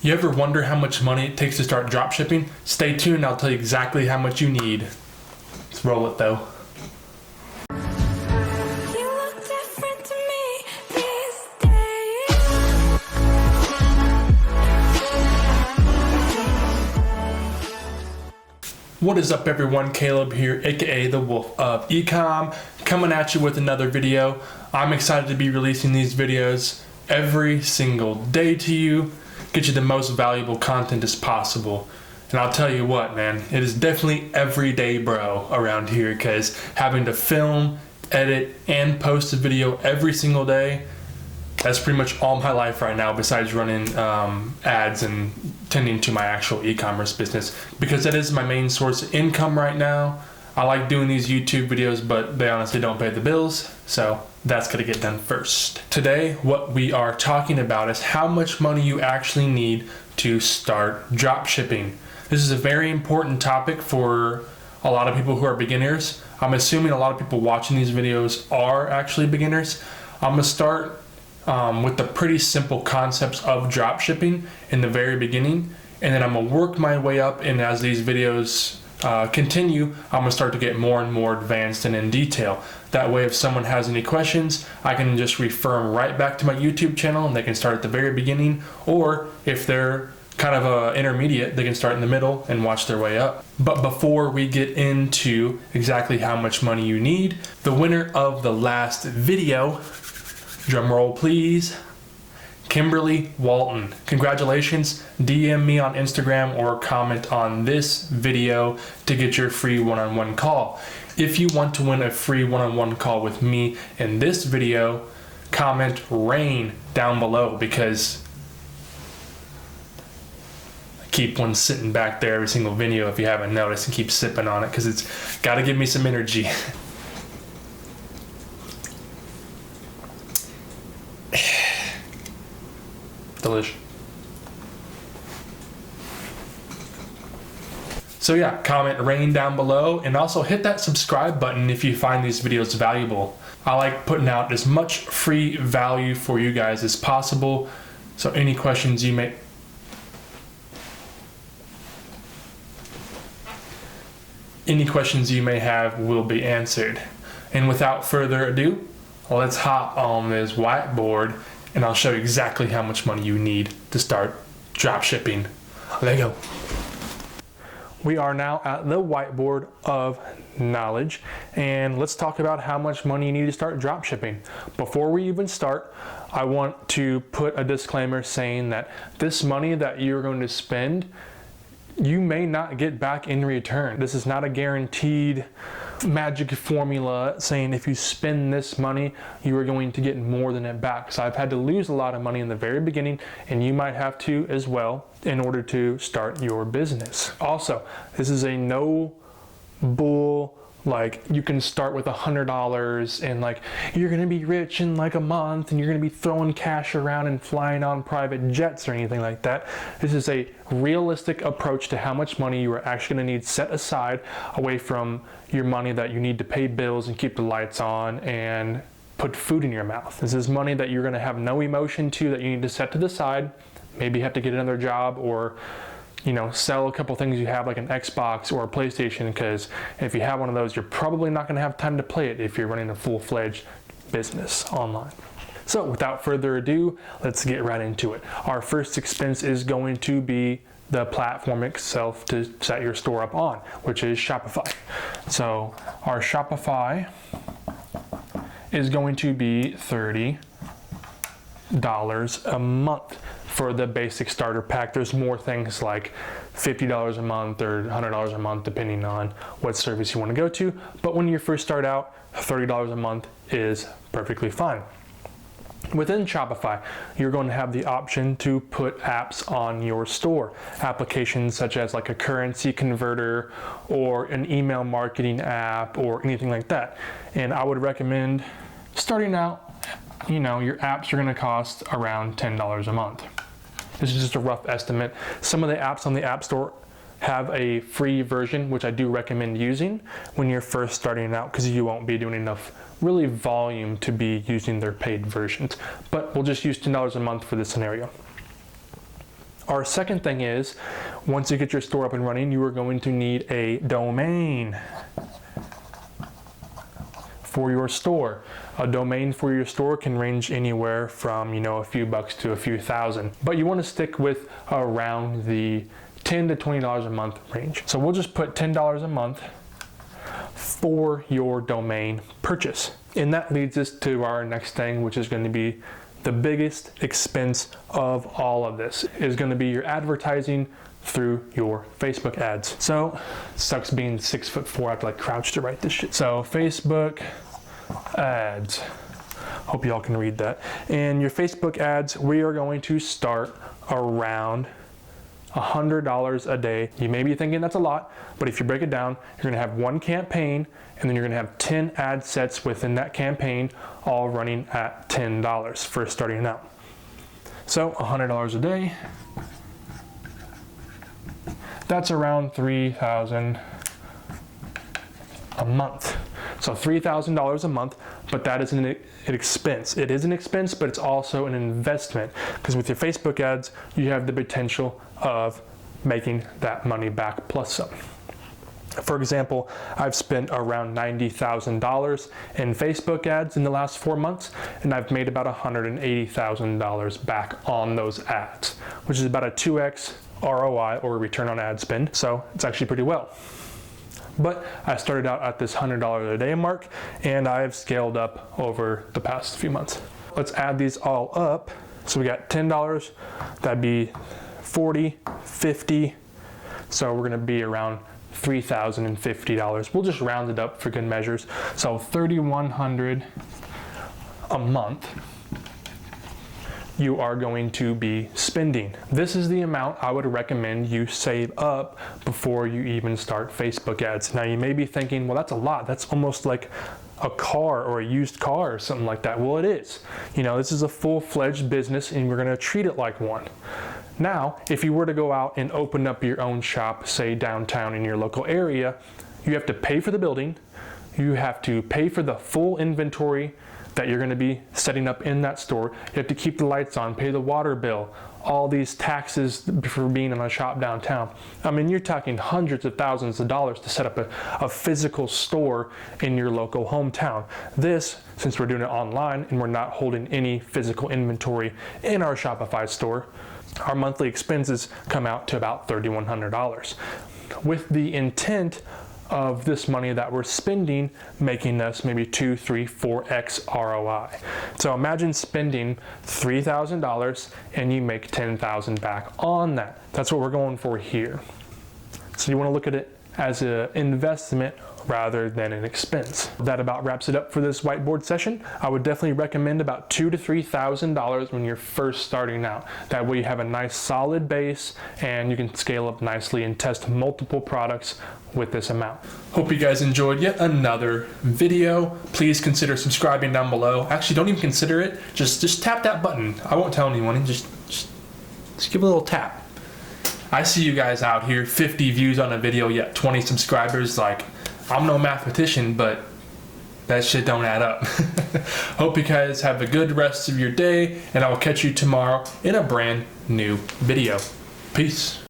You ever wonder how much money it takes to start dropshipping? Stay tuned, I'll tell you exactly how much you need. Let's roll it though. What is up everyone, Caleb here, aka the Wolf of Ecom, coming at you with another video. I'm excited to be releasing these videos every single day to you, get you the most valuable content as possible. And I'll tell you what, man, it is definitely everyday bro around here, because having to film, edit, and post a video every single day, that's pretty much all my life right now, besides running ads and tending to my actual e-commerce business, because that is my main source of income right now. I like doing these YouTube videos, but they honestly don't pay the bills, so that's gonna get done first. Today, what we are talking about is how much money you actually need to start drop shipping. This is a very important topic for a lot of people who are beginners. I'm assuming a lot of people watching these videos are actually beginners. I'm gonna start with the pretty simple concepts of drop shipping in the very beginning, and then I'm gonna work my way up, and as these videos continue, I'm gonna start to get more and more advanced and in detail. That way, if someone has any questions, I can just refer them right back to my YouTube channel and they can start at the very beginning, or if they're kind of intermediate, they can start in the middle and watch their way up. But before we get into exactly how much money you need, the winner of the last video, drum roll please, Kimberly Walton. Congratulations. DM me on Instagram or comment on this video to get your free one-on-one call. If you want to win a free one-on-one call with me in this video, comment RAIN down below, because I keep one sitting back there every single video if you haven't noticed, and keep sipping on it because it's got to give me some energy. Delish. So yeah, comment RAIN down below, and also hit that subscribe button if you find these videos valuable. I like putting out as much free value for you guys as possible, so any questions you may have will be answered. And without further ado, let's hop on this whiteboard and I'll show you exactly how much money you need to start drop shipping. There you go. We are now at the whiteboard of knowledge, and let's talk about how much money you need to start drop shipping. Before we even start, I want to put a disclaimer saying that this money that you're going to spend, you may not get back in return. This is not a guaranteed magic formula saying if you spend this money, you are going to get more than it back. So I've had to lose a lot of money in the very beginning, and you might have to as well in order to start your business. Also, this is a no bull, like you can start with $100 and like you're gonna be rich in like a month and you're gonna be throwing cash around and flying on private jets or anything like that. This is a realistic approach to how much money you are actually gonna need set aside away from your money that you need to pay bills and keep the lights on and put food in your mouth. This is money that you're gonna have no emotion to, that you need to set to the side. Maybe you have to get another job, or sell a couple things you have, like an Xbox or a PlayStation, because if you have one of those, you're probably not going to have time to play it if you're running a full-fledged business online. So without further ado, let's get right into it. Our first expense is going to be the platform itself to set your store up on, which is Shopify. So our Shopify is going to be $30 a month for the basic starter pack. There's more things like $50 a month or $100 a month depending on what service you want to go to, but when you first start out, $30 a month is perfectly fine. Within Shopify, you're going to have the option to put apps on your store. Applications such as like a currency converter or an email marketing app or anything like that. And I would recommend starting out, your apps are going to cost around $10 a month. This is just a rough estimate. Some of the apps on the App Store have a free version, which I do recommend using when you're first starting out, because you won't be doing enough really volume to be using their paid versions. But we'll just use $10 a month for this scenario. Our second thing is, once you get your store up and running, you are going to need a domain for your store. A domain for your store can range anywhere from, a few bucks to a few thousand, but you want to stick with around the $10 to $20 a month range. So we'll just put $10 a month for your domain purchase. And that leads us to our next thing, which is going to be the biggest expense of all of this, is going to be your advertising through your Facebook ads. So, sucks being 6'4", I have to like crouch to write this shit. So Facebook ads, hope y'all can read that. And your Facebook ads, we are going to start around $100 a day. You may be thinking that's a lot, but if you break it down, you're gonna have one campaign, and then you're gonna have 10 ad sets within that campaign, all running at $10 for starting out. So $100 a day, that's around $3,000 a month. So $3,000 a month, but that is an expense. It is an expense, but it's also an investment, because with your Facebook ads, you have the potential of making that money back plus some. For example, I've spent around $90,000 in Facebook ads in the last 4 months, and I've made about $180,000 back on those ads, which is about a 2x ROI, or return on ad spend. So it's actually pretty well. But I started out at this $100 a day mark, and I've scaled up over the past few months. Let's add these all up. So we got $10, that'd be $40, $50. So we're gonna be around $3,050. We'll just round it up for good measures. So $3,100 a month you are going to be spending. This is the amount I would recommend you save up before you even start Facebook ads. Now you may be thinking, well, that's a lot. That's almost like a car or a used car or something like that. Well, it is. This is a full-fledged business, and we're gonna treat it like one. Now, if you were to go out and open up your own shop, say downtown in your local area, you have to pay for the building, you have to pay for the full inventory that you're going to be setting up in that store. You have to keep the lights on, pay the water bill, all these taxes for being in a shop downtown. I mean, you're talking hundreds of thousands of dollars to set up a physical store in your local hometown. This, since we're doing it online and we're not holding any physical inventory in our Shopify store, our monthly expenses come out to about $3,100, with the intent of this money that we're spending making us maybe 2, 3, 4x ROI. So imagine spending $3,000 and you make $10,000 back on that. That's what we're going for here. So you want to look at it as an investment rather than an expense. That about wraps it up for this whiteboard session. I would definitely recommend about $2,000 to $3,000 when you're first starting out. That way you have a nice solid base and you can scale up nicely and test multiple products with this amount. Hope you guys enjoyed yet another video. Please consider subscribing down below. Actually, don't even consider it. Just tap that button. I won't tell anyone. Just give a little tap. I see you guys out here, 50 views on a video, yet 20 subscribers. Like, I'm no mathematician, but that shit don't add up. Hope you guys have a good rest of your day, and I will catch you tomorrow in a brand new video. Peace.